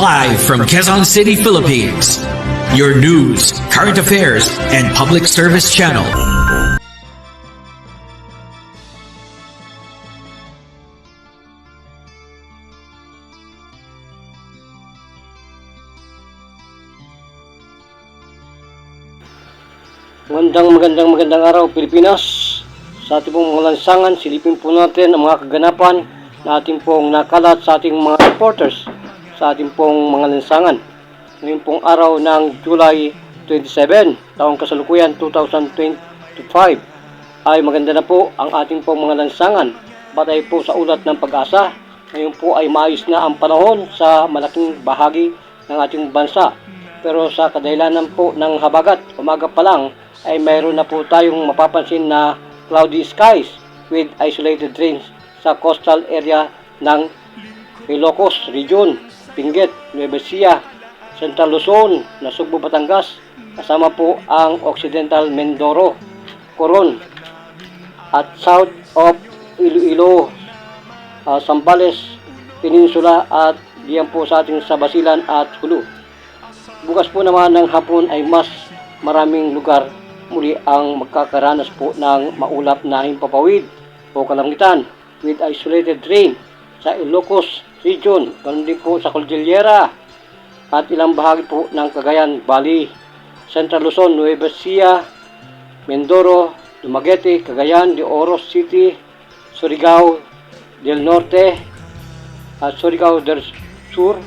Live from Quezon City, Philippines. Your news, current affairs, and public service channel. Magandang araw Pilipinas. Sa ating pong mga lansangan, silipin po natin ang mga kaganapan na ating pong nakalat sa ating mga reporters sa ating pong mga lansangan. Ngayon pong araw ng July 27, taong kasalukuyan 2025, ay maganda na po ang ating pong mga lansangan. Batay po sa ulat ng Pag-asa, ngayon po ay maayos na ang panahon sa malaking bahagi ng ating bansa. Pero sa kadahilanan po ng habagat, umaga pa lang, ay mayroon na po tayong mapapansin na cloudy skies with isolated rains sa coastal area ng Ilocos Region, Benguet, Nueva Ecija, Central Luzon, Nasugbu, Batangas, kasama po ang Occidental Mindoro, Coron, at south of Iloilo, Zambales Peninsula at diyan po sa ating Sabasilan at Hulu. Bukas po naman ng hapon ay mas maraming lugar muli ang magkakaranas po ng maulap na himpapawid o kalangitan with isolated rain sa Ilocos Region, ganoon din po sa Cordillera at ilang bahagi po ng Cagayan Valley, Central Luzon, Nueva Ecija, Mindoro, Dumaguete, Cagayan de Oro City, Surigao del Norte at Surigao del Sur,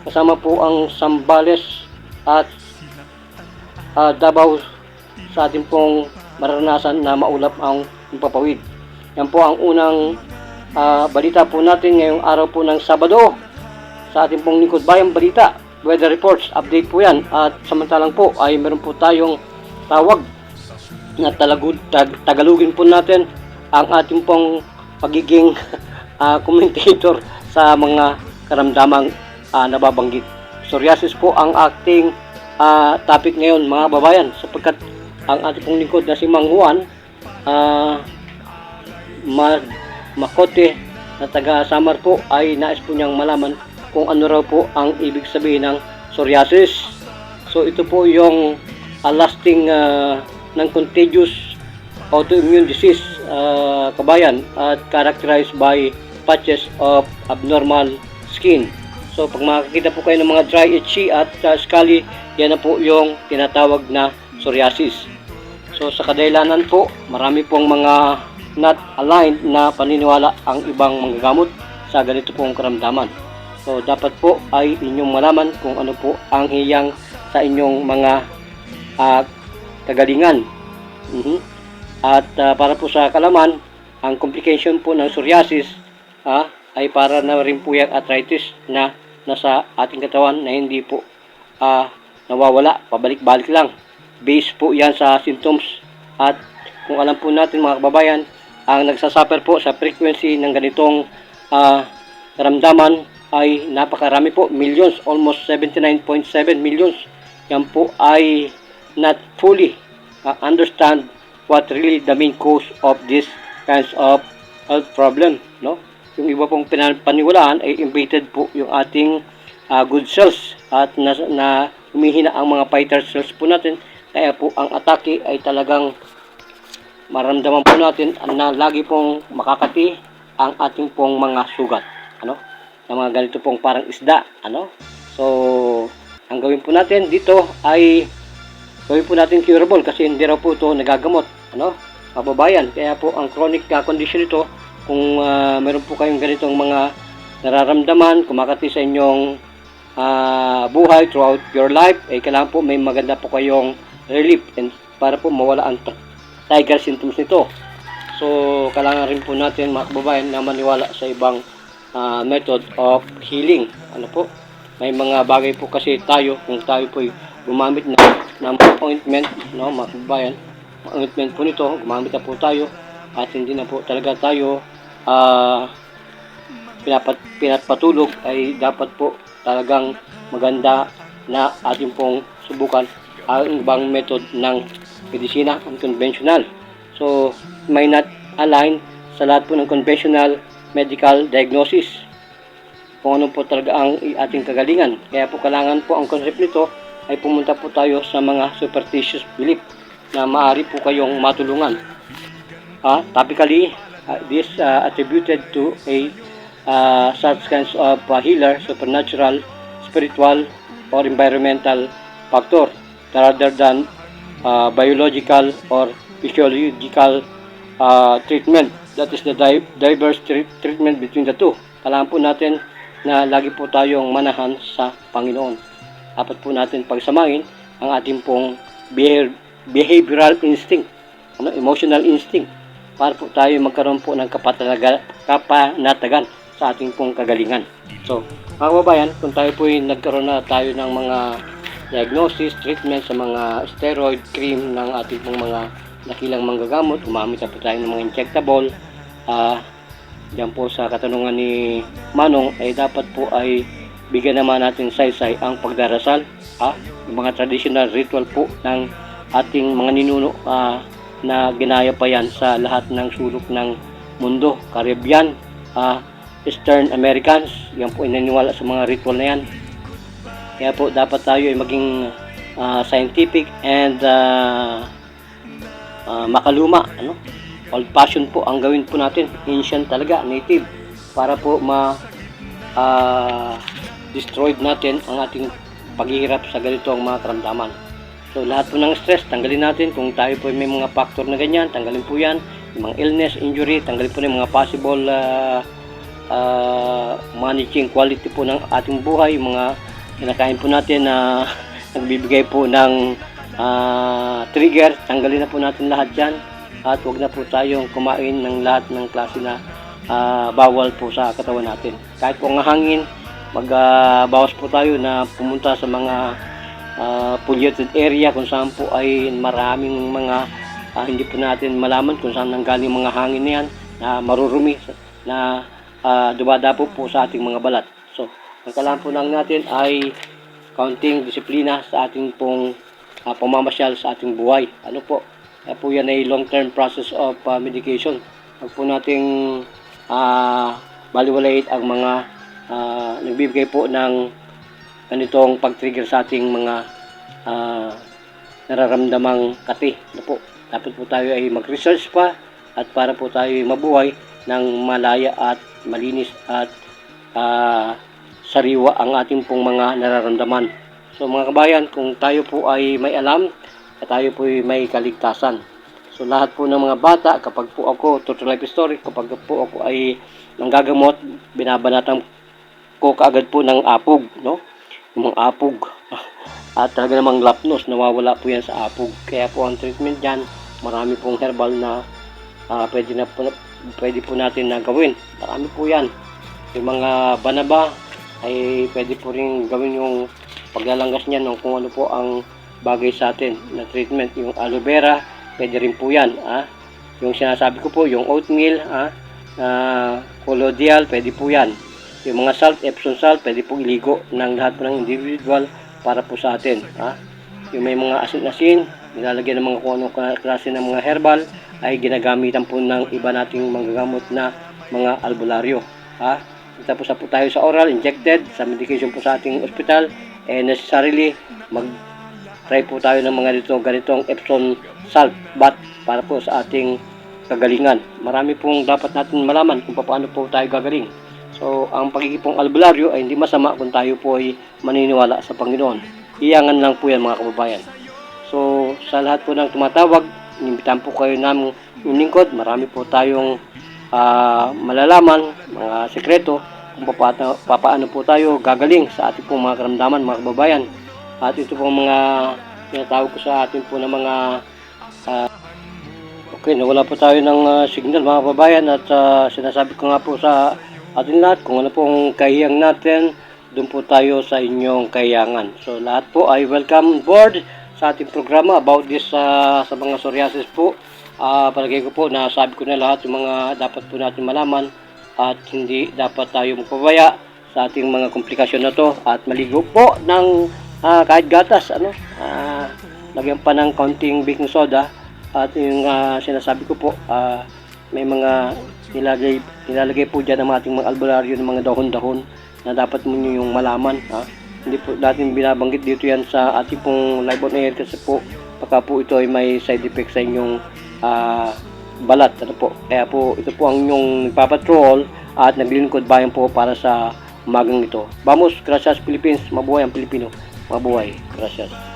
kasama po ang Zambales at Davao sa ating pong maranasan na maulap ang himpapawid. Yan po ang unang balita po natin ngayong araw po ng Sabado sa ating pong Lingkod Bayang Balita. Weather reports, update po yan. At samantalang po ay meron po tayong tawag na tagalugin po natin ang ating pong pagiging commentator sa mga karamdamang nababanggit. Psoriasis po ang ating topic ngayon mga babayan, sapagkat ang ating pong lingkod na si Mang Juan Makote na taga Samar po ay nais po niyang malaman kung ano raw po ang ibig sabihin ng psoriasis. So ito po yung lasting non-contagious autoimmune disease kabayan at characterized by patches of abnormal skin. So pag makikita po kayo ng mga dry, itchy at scaly, yan na po yung tinatawag na psoriasis. So sa kadahilanan po, marami pong mga not aligned na paniniwala ang ibang manggagamot sa ganito pong karamdaman. So dapat po ay inyong malaman kung ano po ang hiyang sa inyong mga kagalingan. At para po sa kalaman, ang complication po ng psoriasis ay para na rin po yung arthritis na nasa ating katawan na hindi po nawawala, pabalik-balik lang. Base po yan sa symptoms. At kung alam po natin mga kababayan, ang nagsasuffer po sa frequency ng ganitong karamdaman ay napakarami po, millions, almost 79.7 millions. Yan po ay not fully understand what really the main cause of this kinds of health problem, no? Yung iba pong paniwalaan ay invaded po yung ating good cells at na humihina ang mga fighter cells po natin. Kaya po ang atake ay talagang maramdaman po natin na lagi pong makakati ang ating pong mga sugat, ano? Na mga ganito pong parang isda, ano? So, ang gawin po natin dito ay gawin po natin curable kasi hindi raw po ito nagagamot, ano? Kababayan, kaya po ang chronic condition ito, kung meron po kayong ganitong mga nararamdaman, kumakati sa inyong buhay throughout your life, kailangan po may maganda po kayong relief and para po mawala ang tiger symptoms nito. So, kailangan rin po natin mga kababayan na maniwala sa ibang method of healing. Ano po? May mga bagay po kasi tayo, kung tayo po gumamit ng ointment, no, mga kababayan, ointment po nito, gumamit na po tayo at hindi na po talaga tayo pinapatulog, ay dapat po talagang maganda na ating pong subukan ang ibang method ng medisina, unconventional. So, may not align sa lahat po ng conventional medical diagnosis. kung ano po talaga ang ating kagalingan. Kaya po kailangan po ang concept nito ay pumunta po tayo sa mga superstitious belief na maaari po kayong matulungan. Typically, this attributed to a such kinds of healer, supernatural, spiritual, or environmental factor rather than biological or physiological treatment. That is the diverse treatment between the two. Kailangan po natin na lagi po tayong manahan sa Panginoon. Dapat po natin pagsamahin ang ating pong behavioral instinct, emotional instinct, para po tayo magkaroon po ng kapanatagan sa ating pong kagalingan. So, mga kababayan, kung tayo po nagkaroon na tayo ng mga diagnosis, treatment sa mga steroid cream ng ating pong mga nakilang manggagamot, gumamit na po tayo ng mga injectable, diyan po sa katanungan ni Manong, ay dapat po ay bigyan naman natin saysay ang pagdarasal, yung mga traditional ritual po ng ating mga ninuno na ginaya pa yan sa lahat ng sulok ng mundo, Caribbean, Eastern Americans, yan po inaniwala sa mga ritual na yan. Kaya po dapat tayo ay maging scientific and makaluma, old fashioned po ang gawin po natin, ancient talaga, native, para po destroyed natin ang ating paghihirap sa ganitong mga karamdaman. So lahat po ng stress, tanggalin natin. Kung tayo po may mga factor na ganyan, tanggalin po yan. Yung mga illness, injury, tanggalin po yung mga possible managing quality po ng ating buhay. Yung mga kinakain po natin na nagbibigay po ng trigger, tanggalin na po natin lahat yan. At huwag na po tayong kumain ng lahat ng klase na bawal po sa katawan natin. Kahit po ang hangin, magbawas po tayo na pumunta sa mga polluted area kung saan po ay maraming mga hindi po natin malaman kung saan nanggaling mga hangin na yan na marurumi na dumadapo po sa ating mga balat. So, ang kailangan po lang natin ay kaunting disiplina sa ating pong pamamasyal sa ating buhay. Ano po? Kaya po yan ay long-term process of medication. Huwag po nating baliwalain ang mga nagbibigay po ng ganitong pag-trigger sa ating mga nararamdamang kati. Ano po? Dapat po tayo ay mag-research pa at para po tayo mabuhay ng malaya at malinis at sariwa ang ating pong mga nararamdaman. So mga kabayan, kung tayo po ay may alam, tayo po ay may kaligtasan. So lahat po ng mga bata, kapag po ako, total life story, kapag po ako ay nanggagamot, binabanatan ko kaagad po ng apog, yung mga apog. At talaga namang lapnos, nawawala po yan sa apog. Kaya po ang treatment dyan, marami pong herbal na pwede po natin na gawin. Marami po yan. Yung mga banaba ay pwede po rin gawin yung paglalanggas niyan kung ano po ang bagay sa atin na treatment. Yung aloe vera, pwede rin po yan. Yung sinasabi ko po, yung oatmeal, colloidal, pwede po yan. Yung mga salt, Epsom salt, pwede po iligo ng lahat po ng individual para po sa atin. Yung may mga asin-asin, nilalagyan ng mga kung anong klase ng mga herbal, ay ginagamitan po ng iba nating manggagamot na mga albularyo. Tapos po tayo sa oral, injected, sa medication po sa ating ospital, necessarily mag-try po tayo ng mga ganitong Epsom salt bath para po sa ating kagalingan. Marami pong dapat natin malaman kung paano po tayo gagaling. So, ang pagiging albularyo ay hindi masama kung tayo po ay maniniwala sa Panginoon. Iyangan lang po yan mga kababayan. So, sa lahat po ng tumatawag, inimbitahan po kayo namin yung lingkod. Marami po tayong malalaman, mga sekreto, kung paano po tayo gagaling sa ating pong mga karamdaman, mga kababayan. At ito pong mga tinatawag ko sa ating po na mga okay, nawala po tayo ng signal mga kababayan at sinasabi ko nga po sa atin lahat kung ano pong kahiyang natin, doon po tayo sa inyong kahiyangan. So lahat po ay welcome board sa ating programa about this sa mga psoriasis po. Palagay ko po na sabi ko na lahat yung mga dapat po natin malaman at hindi dapat tayo magpabaya sa ating mga komplikasyon na to at maligo po ng kahit gatas, lagyan pa ng kaunting baking soda at yung sinasabi ko po may mga nilalagay po dyan ang ating mga albularyo ng mga dahon-dahon na dapat mo nyo yung malaman. Hindi po natin binabanggit dito yan sa ating pong live on air kasi po baka po ito ay may side effect sa inyong balat. Ano po? Kaya po ito po ang inyong nagpapatrol at naglilingkod bayan po para sa umagang ito. Vamos, gracias Philippines, mabuhay ang Pilipino, mabuhay, gracias.